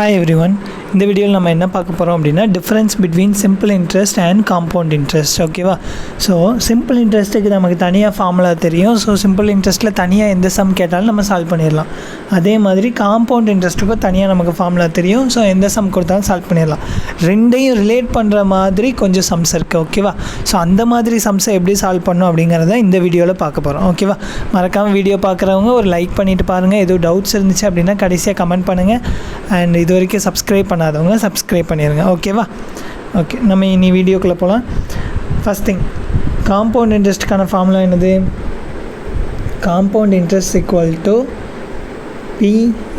Hi everyone. இந்த வீடியோவில் நம்ம என்ன பார்க்க போகிறோம் அப்படின்னா difference between simple interest and compound interest. ஓகேவா? ஸோ சிம்பிள் இன்ட்ரெஸ்ட்டுக்கு நமக்கு தனியாக ஃபார்முலா தெரியும். ஸோ சிம்பிள் இன்ட்ரெஸ்ட்டில் தனியாக எந்த சம் கேட்டாலும் நம்ம சால்வ் பண்ணிடலாம். அதே மாதிரி காம்பவுண்ட் இன்ட்ரெஸ்ட்டுக்கும் தனியாக நமக்கு ஃபார்முலா தெரியும். ஸோ எந்த சம் கொடுத்தாலும் சால்வ் பண்ணிடலாம். ரெண்டையும் ரிலேட் பண்ணுற மாதிரி கொஞ்சம் சம்ஸ் இருக்குது. ஓகேவா? ஸோ அந்த மாதிரி சம்ஸை எப்படி சால்வ் பண்ணணும் அப்படிங்கிறத இந்த வீடியோவில் பார்க்க போகிறோம். ஓகேவா? மறக்காமல் வீடியோ பார்க்குறவங்க ஒரு லைக் பண்ணிவிட்டு பாருங்கள். எதுவும் டவுட்ஸ் இருந்துச்சு அப்படின்னா கடைசியாக கமெண்ட் பண்ணுங்கள். அண்ட் இது வரைக்கும் சப்ஸ்கிரைப் பண்ணாதவங்க சப்ஸ்கிரைப் பண்ணிடுங்க. ஓகேவா? ஓகே, நம்ம இனி வீடியோக்குள்ளே போகலாம். ஃபஸ்ட் திங், காம்பவுண்ட் இன்ட்ரெஸ்ட்டுக்கான ஃபார்முலா என்னது? Compound interest equal to P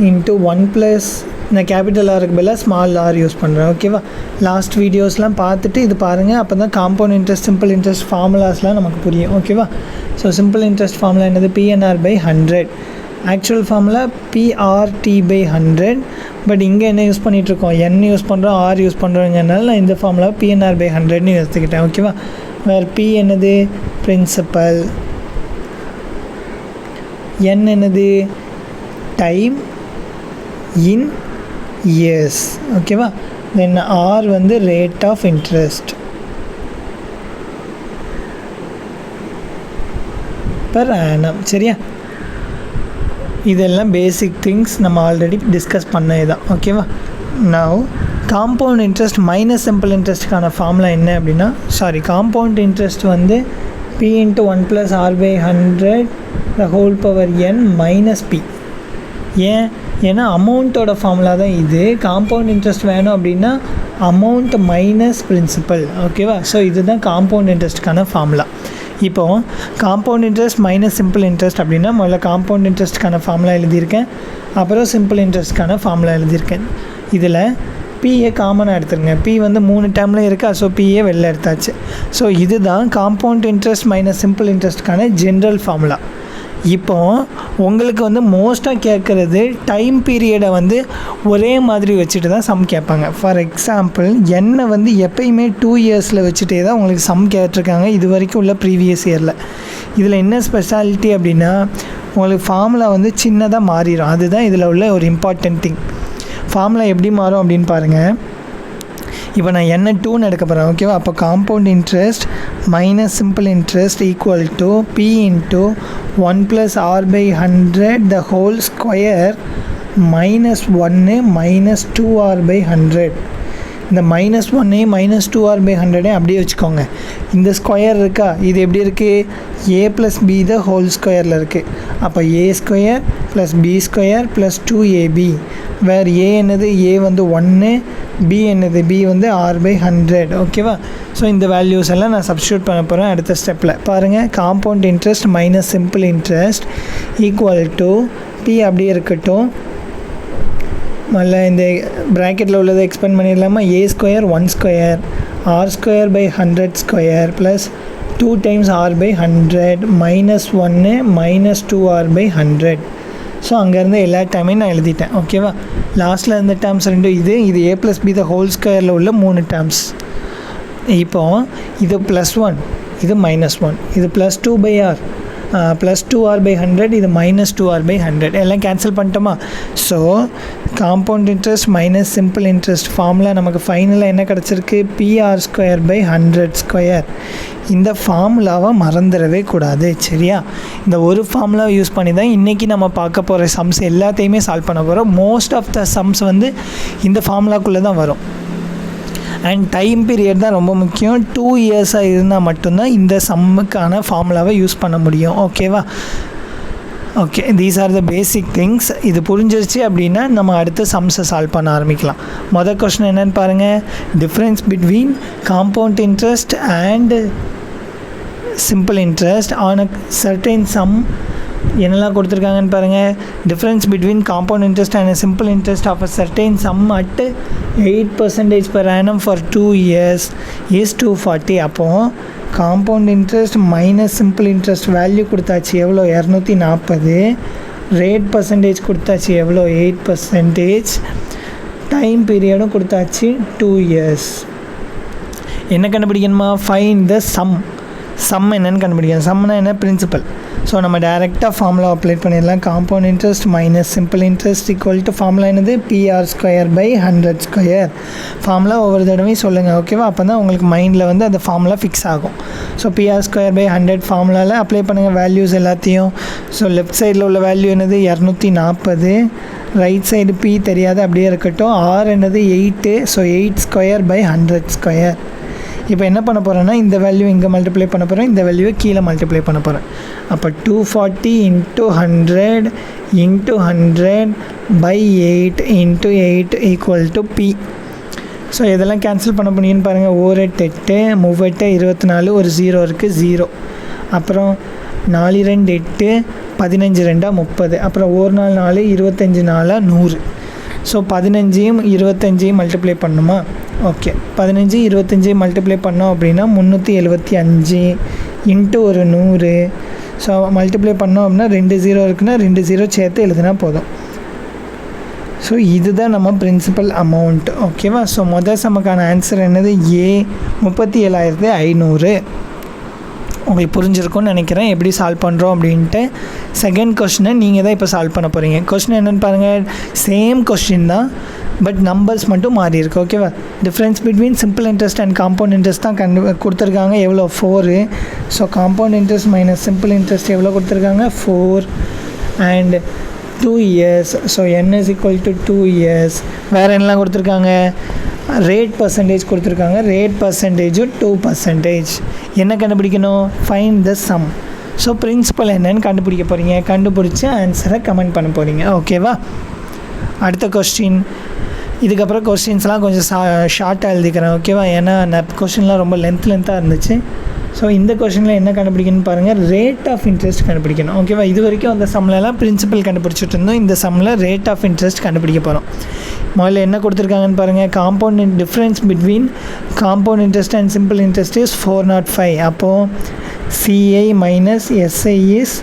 into 1+ நான் கேபிட்டல் ஆருக்கு பதிலாக ஸ்மால் ஆர் யூஸ் பண்ணுறேன். ஓகேவா? லாஸ்ட் வீடியோஸ்லாம் பார்த்துட்டு இது பாருங்கள். அப்போ தான் காம்பவுண்ட் இன்ட்ரெஸ்ட் சிம்பிள் இன்ட்ரெஸ்ட் ஃபார்முலாஸ்லாம் நமக்கு புரியும். ஓகேவா? ஸோ சிம்பிள் இன்ட்ரெஸ்ட் ஃபார்முலா என்னது? PNR/100. Actual formula PRT/100. But இங்கே என்ன யூஸ் பண்ணிகிட்ருக்கோம்? N யூஸ் பண்ணுறோம், R யூஸ் பண்ணுறோங்கிறனால நான் இந்த ஃபார்முலா PNR/100ன்னு எடுத்துக்கிட்டேன். ஓகேவா? வேறு P என்னது? பிரின்சிபல். N என்னது? Time in years. ஓகேவா? தென் R வந்து rate of interest per annum. சரியா? இதெல்லாம் பேசிக் திங்ஸ் நம்ம ஆல்ரெடி டிஸ்கஸ் பண்ணது தான். ஓகேவா? Now compound interest minus simple இன்ட்ரெஸ்ட்டுக்கான ஃபார்முலா என்ன அப்படின்னா, காம்பவுண்ட் இன்ட்ரெஸ்ட் வந்து P × 1 + R/100 n - P. ஏன்னா அமௌண்ட்டோட ஃபார்முலா தான் இது. காம்பவுண்ட் இன்ட்ரெஸ்ட் வேணும் அப்படின்னா அமௌண்ட் மைனஸ் பிரின்சிபல். ஓகேவா? ஸோ இதுதான் காம்பவுண்ட் இன்ட்ரெஸ்ட்டுக்கான ஃபார்முலா. இப்போது compound interest minus simple interest அப்படின்னா முதல்ல காம்பவுண்ட் இன்ட்ரெஸ்ட்டுக்கான ஃபார்முலா எழுதியிருக்கேன், அப்புறம் சிம்பிள் இன்ட்ரெஸ்ட்டுக்கான ஃபார்முலா எழுதியிருக்கேன். இதில் பிஏ காமனாக எடுத்துருங்க. பி வந்து 3 டேர்மில் இருக்கா. ஸோ பிஏ வெளில எடுத்தாச்சு. ஸோ இதுதான் காம்பவுண்ட் இன்ட்ரெஸ்ட் மைனஸ் சிம்பிள் இன்ட்ரெஸ்ட்டுக்கான ஜென்ரல் ஃபார்முலா. இப்போது உங்களுக்கு வந்து மோஸ்ட்டாக கேட்குறது டைம் பீரியடை வந்து ஒரே மாதிரி வச்சுட்டு தான் சம் கேட்பாங்க. ஃபார் எக்ஸாம்பிள் என்னை வந்து எப்பயுமே 2 இயர்ஸில் வச்சுட்டே தான் உங்களுக்கு சம் கேட்டிருக்காங்க இது வரைக்கும் உள்ள ப்ரீவியஸ் இயரில். இதில் என்ன ஸ்பெஷாலிட்டி அப்படின்னா உங்களுக்கு ஃபார்முலா வந்து சின்னதாக மாறிடும். அதுதான் இதில் உள்ள ஒரு இம்பார்ட்டன்ட் திங். ஃபார்முலா எப்படி மாறும் அப்படின்னு பாருங்கள். இப்போ நான் என்ன 2ன்னு எடுக்க போகிறேன். ஓகேவா? அப்போ compound interest minus simple interest equal to P × 1 + R/100 -1 - 2R/100. இந்த -1 - 2R/100 அப்படியே வச்சுக்கோங்க. இந்த ஸ்கொயர் இருக்கா, இது எப்படி இருக்குது? A + B ஸ்கொயரில் இருக்குது. அப்போ A² + B² + 2AB. வேறு A என்னது? A வந்து 1, B என்னது? B வந்து R/100. ஓகேவா? ஸோ இந்த வேல்யூஸ் எல்லாம் நான் சப்ஸ்டியூட் பண்ண போகிறேன் அடுத்த ஸ்டெப்பில். பாருங்கள், compound interest minus simple interest equal to P அப்படியே இருக்கட்டும். முதல்ல இந்த ப்ராக்கெட்டில் உள்ளதை எக்ஸ்பெண்ட் பண்ணிடலாமா? A² 1² R²/100² + 2 × R/100 -1 - 2R/100. So அங்கேருந்து எல்லா டைமையும் நான் எழுதிட்டேன். ஓகேவா? லாஸ்ட்டில் இருந்த டேர்ம்ஸ் ரெண்டும் இது A + B ஸ்கொயரில் உள்ள 3 டேர்ம்ஸ். இப்போது இது +1, இது -1, இது +2/R +2R/100, இது -2R/100. எல்லாம் கேன்சல் பண்ணிட்டோமா? So compound interest minus simple interest formula நமக்கு ஃபைனலாக என்ன கிடச்சிருக்கு? PR²/100². இந்த ஃபார்முலாவை மறந்துடவே கூடாது. சரியா? இந்த ஒரு ஃபார்முலாவை யூஸ் பண்ணி தான் இன்றைக்கி நம்ம பார்க்க போகிற சம்ஸ் எல்லாத்தையுமே சால்வ் பண்ண போகிறோம். மோஸ்ட் ஆஃப் த சம்ஸ் வந்து இந்த ஃபார்முலாக்குள்ளே தான் வரும். அண்ட் டைம் பீரியட் தான் ரொம்ப முக்கியம். 2 இயர்ஸாக இருந்தால் மட்டும்தான் இந்த சம்முக்கான ஃபார்முலாவை யூஸ் பண்ண முடியும். ஓகேவா? Okay, these are the basic things. இது புரிஞ்சிருச்சு அப்படின்னா நம்ம அடுத்த சம்ஸை சால்வ் பண்ண ஆரம்பிக்கலாம். மொதல் கொஸ்டின் என்னென்னு பாருங்கள். Difference between compound interest and simple interest on a certain sum. என்னெல்லாம் கொடுத்துருக்காங்கன்னு பாருங்கள். Difference between compound interest and simple interest of a certain sum at 8% per annum for 2 years is 240. அப்போது compound interest minus simple interest value கொடுத்தாச்சு எவ்வளோ? 240. Rate percentage கொடுத்தாச்சு எவ்வளோ? 8%. Time பீரியடும் கொடுத்தாச்சு 2 years. என்ன கண்டுபிடிக்கணுமா? Find the some. என்னென்னு கண்டுபிடிக்கணும். சம்னா என்ன? பிரின்சிபல். ஸோ நம்ம டேரெக்டாக ஃபார்முலா அப்ளை பண்ணிடலாம். Compound interest minus simple interest equal to formula என்னது PR²/100². ஃபார்முலா ஒவ்வொரு தடவையும் சொல்லுங்கள், ஓகேவா? அப்போ தான் உங்களுக்கு மைண்டில் வந்து அந்த ஃபார்முலா ஃபிக்ஸ் ஆகும். ஸோ PR²/100 ஃபார்முலாவில் அப்ளை பண்ணுங்கள் வேல்யூஸ் எல்லாத்தையும். ஸோ லெஃப்ட் சைடில் உள்ள வேல்யூ என்னது 240, ரைட் சைடு P தெரியாது அப்படியே இருக்கட்டும். R என்னது 8, ஸோ 8²/100². இப்போ என்ன பண்ண போகிறேன்னா இந்த வேல்யூ இங்கே மல்டிப்ளை பண்ண போகிறேன், இந்த வேல்யூவை கீழே மல்டிப்ளை பண்ண போகிறேன். அப்போ 240 × 100 × 100/8 × 8 = P. ஸோ இதெல்லாம் கேன்சல் பண்ண முடியும்னு பாருங்கள். 1 8 8 24, ஒரு 0 இருக்குது 0. அப்புறம் 4 2 8, 15 2 30. அப்புறம் 1 4 4, 25 4 100. ஸோ 15ஐயும் 25ஐயும் மல்டிப்ளை பண்ணணுமா? ஓகே, 15 25 மல்டிப்ளை பண்ணோம் அப்படின்னா 375 இன்ட்டு ஒரு 100. ஸோ மல்டிப்ளை பண்ணோம் அப்படின்னா 2 0 இருக்குன்னா 2 0 சேர்த்து எழுதுனா போதும். ஸோ இதுதான் நம்ம பிரின்சிபல் அமௌண்ட், ஓகேவா? ஸோ மொதல் சமக்கான ஆன்சர் என்னது? A 37,500. உங்களுக்கு புரிஞ்சிருக்கும்னு நினைக்கிறேன் எப்படி சால்வ் பண்ணுறோம் அப்படின்ட்டு. செகண்ட் கொஸ்டினை நீங்கள் தான் இப்போ சால்வ் பண்ண போகிறீங்க. கொஸ்டின் என்னென்னு பாருங்கள், சேம் கொஸ்டின் தான், பட் நம்பர்ஸ் மட்டும் மாறி இருக்கு, ஓகேவா? Difference between simple interest and compound interest தான் கொடுத்துருக்காங்க. எவ்வளோ? 4. So compound interest minus simple interest எவ்வளோ கொடுத்துருக்காங்க? 4 and 2 years. So n = 2 years. வேறு என்னலாம் கொடுத்துருக்காங்க? ரேட் பர்சன்டேஜ் கொடுத்துருக்காங்க. ரேட் பர்சன்டேஜும் 2%. என்ன கண்டுபிடிக்கணும்? Find the sum. So principal என்னன்னு கண்டுபிடிக்க போகிறீங்க. கண்டுபிடிச்சி ஆன்சரை கமெண்ட் பண்ண போகிறீங்க, ஓகேவா? அடுத்த கொஸ்டின். இதுக்கப்புறம் கொஸ்டின்ஸ்லாம் கொஞ்சம் ஷார்ட்டாக எழுதிக்கிறேன், ஓகேவா? ஏன்னா கொஸ்டின்லாம் ரொம்ப லென்த்தாக இருந்துச்சு. ஸோ இந்த கொஸ்டினில் என்ன கண்டுபிடிக்கணும்னு பாருங்கள், ரேட் ஆஃப் இன்ட்ரெஸ்ட் கண்டுபிடிக்கணும், ஓகேவா? இது வரைக்கும் அந்த சம்லலாம் பிரின்சிபல் கண்டுபிடிச்சிட்டு இருந்தோம். இந்த சம்மில் ரேட் ஆஃப் இன்ட்ரெஸ்ட் கண்டுபிடிக்க போகிறோம். முதல்ல என்ன கொடுத்துருக்காங்கன்னு பாருங்கள். Compound difference between compound interest and simple interest is 405. அப்போது CI மைனஸ் SI இஸ்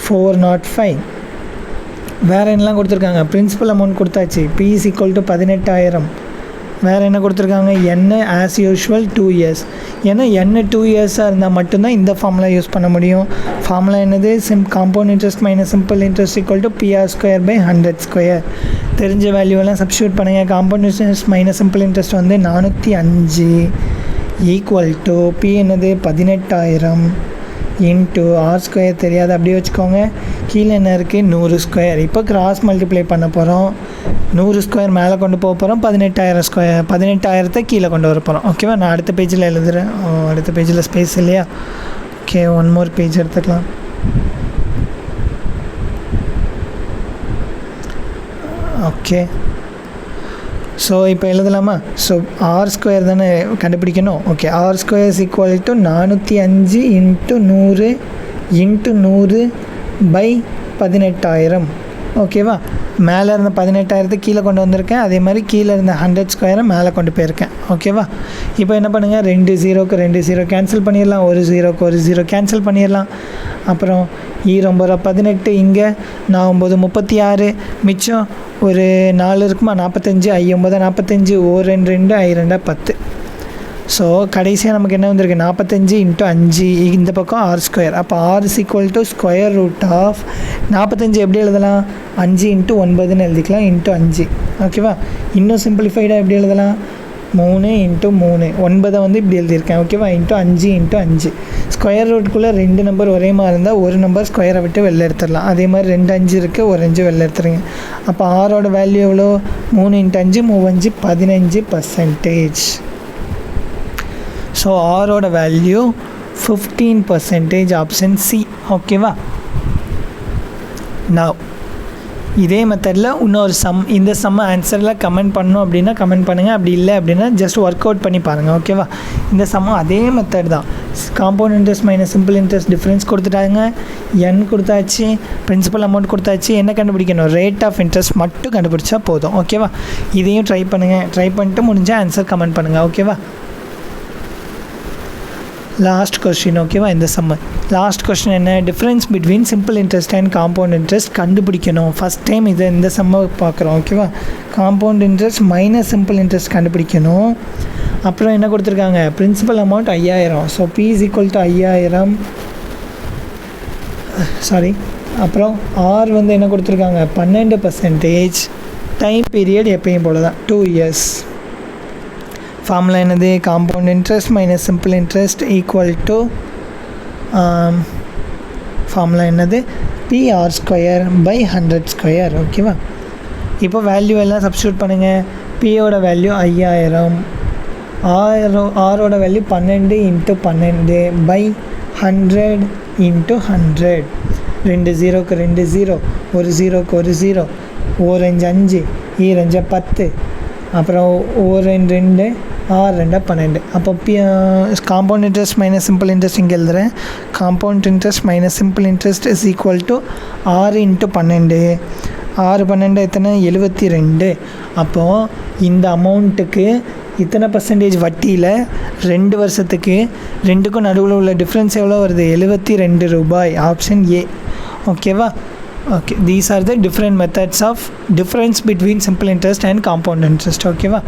405. வேறு என்னலாம் கொடுத்துருக்காங்க? பிரின்சிபல் அமௌண்ட் கொடுத்தாச்சு. P = 18,000. வேறு என்ன கொடுத்துருக்காங்க? n as usual 2 years. ஏன்னா n 2 இயர்ஸாக இருந்தால் மட்டும்தான் இந்த ஃபார்முலா யூஸ் பண்ண முடியும். ஃபார்முலா என்னது? Compound interest minus simple interest = PR²/100². தெரிஞ்ச வேல்யூவெல்லாம் சப்ஸ்டியூட் பண்ணுங்கள். Compound interest minus simple interest வந்து 405 = P என்னது? 18,000 இன்ட்டு R² தெரியாது அப்படியே வச்சுக்கோங்க. கீழே என்ன இருக்குது? 100². இப்போ கிராஸ் மல்டிப்ளை பண்ண போகிறோம். 100² மேலே கொண்டு போக போகிறோம். 18,000 கீழே கொண்டு வர போகிறோம், ஓகேவா? நான் அடுத்த பேஜில் எழுதுகிறேன். அடுத்த பேஜில் ஸ்பேஸ் இல்லையா? ஓகே, 1 more பேஜ் எடுத்துக்கலாம். ஓகே, ஸோ இப்போ எழுதலாமா? ஸோ R² தானே கண்டுபிடிக்கணும். ஓகே, R² = 405 × 100 × 100/18,000, ஓகேவா? மேலே இருந்த 18,000 கீழே கொண்டு வந்திருக்கேன். அதே மாதிரி கீழே இருந்த 100² மேலே கொண்டு போயிருக்கேன், ஓகேவா? இப்போ என்ன பண்ணுங்கள், 2 0க்கு 2 0 கேன்சல் பண்ணிடலாம், 1 0க்கு 1 0 கேன்சல் பண்ணிடலாம். அப்புறம் 9 18, இங்கே 9 36, மிச்சம் ஒரு 4 இருக்குமா? 45, 9 45, 1 2 2, 2 10. ஸோ கடைசியாக நமக்கு என்ன வந்திருக்கு? 45 × 5, இந்த பக்கம் R². அப்போ R = √. 45 எப்படி எழுதலாம்? 5 × 9ன்னு எழுதிக்கலாம், × 5, ஓகேவா? இன்னும் சிம்பிளிஃபைடாக எப்படி எழுதலாம்? 3 × 3, 9 வந்து இப்படி எழுதியிருக்கேன், ஓகேவா? × 5 × 5. ஸ்கொயர் ரூட்டுக்குள்ளே 2 நம்பர் ஒரே மாதிரி இருந்தால் ஒரு நம்பர் ஸ்கொயரை விட்டு வெளில எடுத்துடலாம். அதே மாதிரி 2 5 இருக்குது, ஒரு 5 வெளில எடுத்துருங்க. அப்போ ஆரோட வேல்யூ எவ்வளோ? 3 × 5 3 5 15%. ஸோ ஆரோட வேல்யூ 15%, ஆப்ஷன் C, ஓகேவா? நான் இதே மெத்தடில் இன்னொரு சம், இந்த சம்மை ஆன்சரில் கமெண்ட் பண்ணணும் அப்படின்னா கமெண்ட் பண்ணுங்கள். அப்படி இல்லை அப்படின்னா ஜஸ்ட் ஒர்க் அவுட் பண்ணி பாருங்கள், ஓகேவா? இந்த சம்மும் அதே மெத்தட் தான். Compound interest minus simple interest difference கொடுத்துட்டாங்க, n கொடுத்தாச்சு, பிரின்சிபல் அமௌண்ட் கொடுத்தாச்சு. என்ன கண்டுபிடிக்கணும்? ரேட் ஆஃப் இன்ட்ரெஸ்ட் மட்டும் கண்டுபிடிச்சா போதும், ஓகேவா? இதையும் ட்ரை பண்ணுங்கள். ட்ரை பண்ணிட்டு முடிஞ்சால் ஆன்சர் கமெண்ட் பண்ணுங்கள், ஓகேவா? லாஸ்ட் கொஸ்டின், ஓகேவா? இந்த சம்ம லாஸ்ட் கொஸ்டின் என்ன? Difference between simple interest and compound interest கண்டுபிடிக்கணும். ஃபஸ்ட் டைம் இது இந்த சம்மை பார்க்குறோம், ஓகேவா? Compound interest minus simple interest கண்டுபிடிக்கணும். அப்புறம் என்ன கொடுத்துருக்காங்க? Principal amount 5000. ஸோ P = 5000 அப்புறம் ஆர் வந்து என்ன கொடுத்துருக்காங்க 12%. டைம் பீரியட் எப்பயும் போல தான் 2 years. ஃபார்முலா என்னது? Compound interest minus simple interest equal to formula என்னது? PR²/100². ஓகேவா? இப்போ வேல்யூ எல்லாம் சப்ஸ்டியூட் பண்ணுங்கள். பியோட வேல்யூ 5000, ஆரோட வேல்யூ 12 × 12/100 × 100. 2 0க்கு 2 0, 1 0க்கு 1 0, 4 5 5, 2 5 10, அப்புறம் 4 2 2, 6 2 12. அப்போ compound interest minus simple interest இங்கே எழுதுகிறேன். Compound interest minus simple interest is equal to 6 × 12. 6 12 எத்தனை? 72. அப்போது இந்த அமௌண்ட்டுக்கு இத்தனை பர்சன்டேஜ் வட்டியில் 2 வருஷத்துக்கு 2க்கும் நடுவில் உள்ள டிஃப்ரென்ஸ் எவ்வளோ வருது? 72 ரூபாய். Option A. ஓகேவா? Okay, these are the different methods of difference between simple interest and compound interest. ஓகேவா?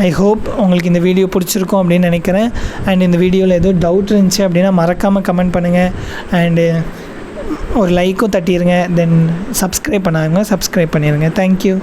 ஐ ஹோப் உங்களுக்கு இந்த வீடியோ பிடிச்சிருக்கும் அப்படின்னு நினைக்கிறேன். அண்ட் இந்த வீடியோவில் எதுவும் டவுட் இருந்துச்சு அப்படின்னா மறக்காமல் கமெண்ட் பண்ணுங்கள். அண்டு ஒரு லைக்கும் தட்டிடுங்க. தென் சப்ஸ்கிரைப் பண்ணாங்க, சப்ஸ்கிரைப் பண்ணிடுங்க. தேங்க்யூ.